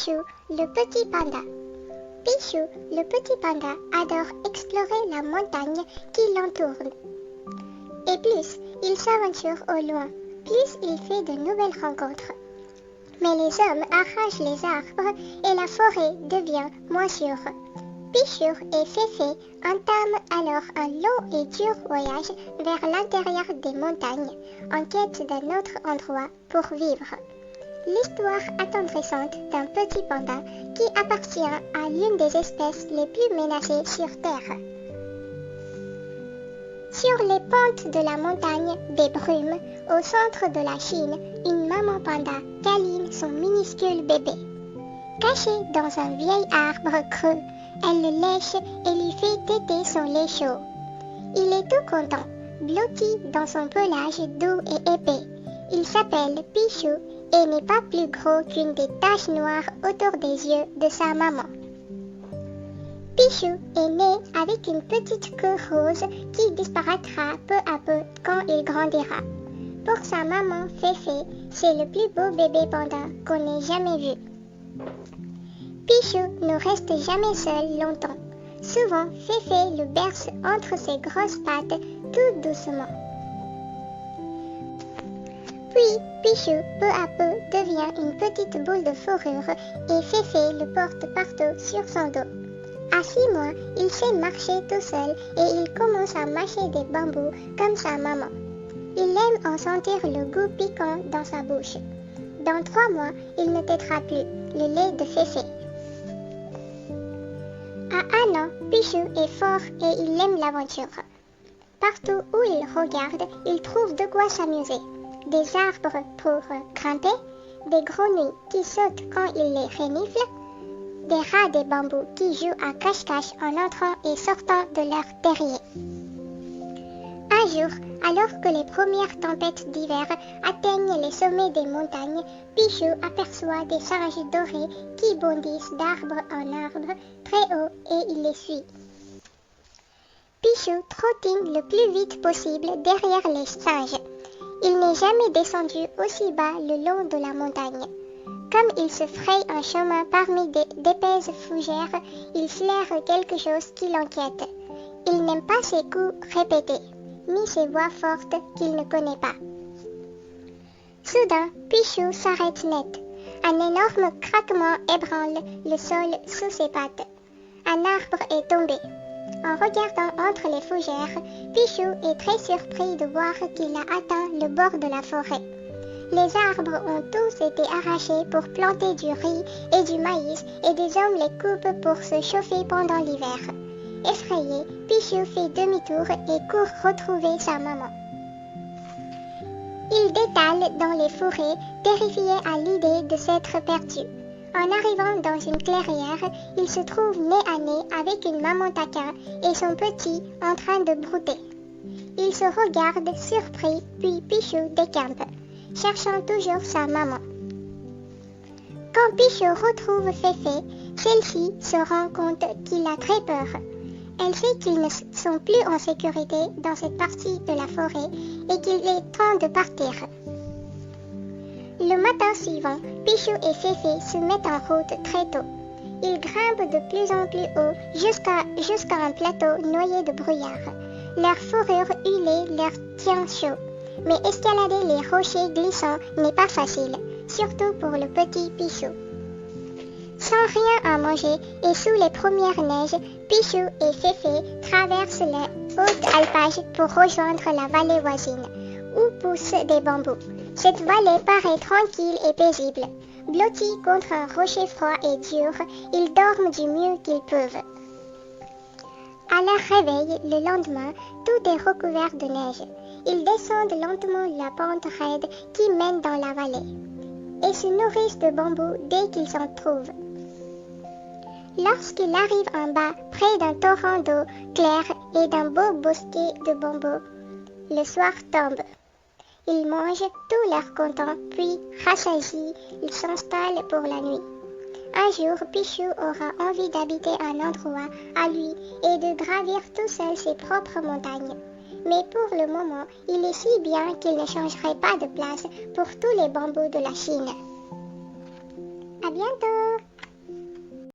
Pichou, le petit panda. Pichou, le petit panda, adore explorer la montagne qui l'entoure. Et plus il s'aventure au loin, plus il fait de nouvelles rencontres. Mais les hommes arrachent les arbres et la forêt devient moins sûre. Pichou et Féfé entament alors un long et dur voyage vers l'intérieur des montagnes, en quête d'un autre endroit pour vivre. L'histoire attendrissante d'un petit panda qui appartient à l'une des espèces les plus menacées sur Terre. Sur les pentes de la montagne des brumes, au centre de la Chine, une maman panda câline son minuscule bébé. Caché dans un vieil arbre creux, elle le lèche et lui fait téter son lait chaud. Il est tout content, blotti dans son pelage doux et épais. Il s'appelle Pichou et n'est pas plus gros qu'une des taches noires autour des yeux de sa maman. Pichou est né avec une petite queue rose qui disparaîtra peu à peu quand il grandira. Pour sa maman Féfé, c'est le plus beau bébé panda qu'on ait jamais vu. Pichou ne reste jamais seul longtemps. Souvent, Féfé le berce entre ses grosses pattes tout doucement. Puis, Pichou, peu à peu, devient une petite boule de fourrure et Féfé le porte partout sur son dos. À 6 mois, il sait marcher tout seul et il commence à mâcher des bambous comme sa maman. Il aime en sentir le goût piquant dans sa bouche. Dans 3 mois, il ne têtera plus le lait de Féfé. À 1 an, Pichou est fort et il aime l'aventure. Partout où il regarde, il trouve de quoi s'amuser. Des arbres pour grimper, des grenouilles qui sautent quand il les renifle, des rats des bambous qui jouent à cache-cache en entrant et sortant de leur terrier. Un jour, alors que les premières tempêtes d'hiver atteignent les sommets des montagnes, Pichou aperçoit des singes dorés qui bondissent d'arbre en arbre très haut et il les suit. Pichou trottine le plus vite possible derrière les singes. Il n'est jamais descendu aussi bas le long de la montagne. Comme il se fraye un chemin parmi d'épaisses fougères, il flaire quelque chose qui l'inquiète. Il n'aime pas ses coups répétés, ni ses voix fortes qu'il ne connaît pas. Soudain, Pichou s'arrête net. Un énorme craquement ébranle le sol sous ses pattes. Un arbre est tombé. En regardant entre les fougères, Pichou est très surpris de voir qu'il a atteint le bord de la forêt. Les arbres ont tous été arrachés pour planter du riz et du maïs et des hommes les coupent pour se chauffer pendant l'hiver. Effrayé, Pichou fait demi-tour et court retrouver sa maman. Il détale dans les forêts, terrifié à l'idée de s'être perdu. En arrivant dans une clairière, il se trouve nez à nez avec une maman taquin et son petit en train de brouter. Ils se regardent surpris, puis Pichou décampe, cherchant toujours sa maman. Quand Pichou retrouve Féfé, celle-ci se rend compte qu'il a très peur. Elle sait qu'ils ne sont plus en sécurité dans cette partie de la forêt et qu'il est temps de partir. Le matin suivant, Pichou et Féfé se mettent en route très tôt. Ils grimpent de plus en plus haut jusqu'à un plateau noyé de brouillard. Leur fourrure huilée leur tient chaud. Mais escalader les rochers glissants n'est pas facile, surtout pour le petit Pichou. Sans rien à manger et sous les premières neiges, Pichou et Féfé traversent les hautes alpages pour rejoindre la vallée voisine, où poussent des bambous. Cette vallée paraît tranquille et paisible. Blottis contre un rocher froid et dur, ils dorment du mieux qu'ils peuvent. À leur réveil, le lendemain, tout est recouvert de neige. Ils descendent lentement la pente raide qui mène dans la vallée et se nourrissent de bambous dès qu'ils en trouvent. Lorsqu'ils arrivent en bas, près d'un torrent d'eau claire et d'un beau bosquet de bambous, le soir tombe. Ils mangent tout leur content, puis, rassasiés, ils s'installent pour la nuit. Un jour, Pichou aura envie d'habiter un endroit à lui et de gravir tout seul ses propres montagnes. Mais pour le moment, il est si bien qu'il ne changerait pas de place pour tous les bambous de la Chine. À bientôt!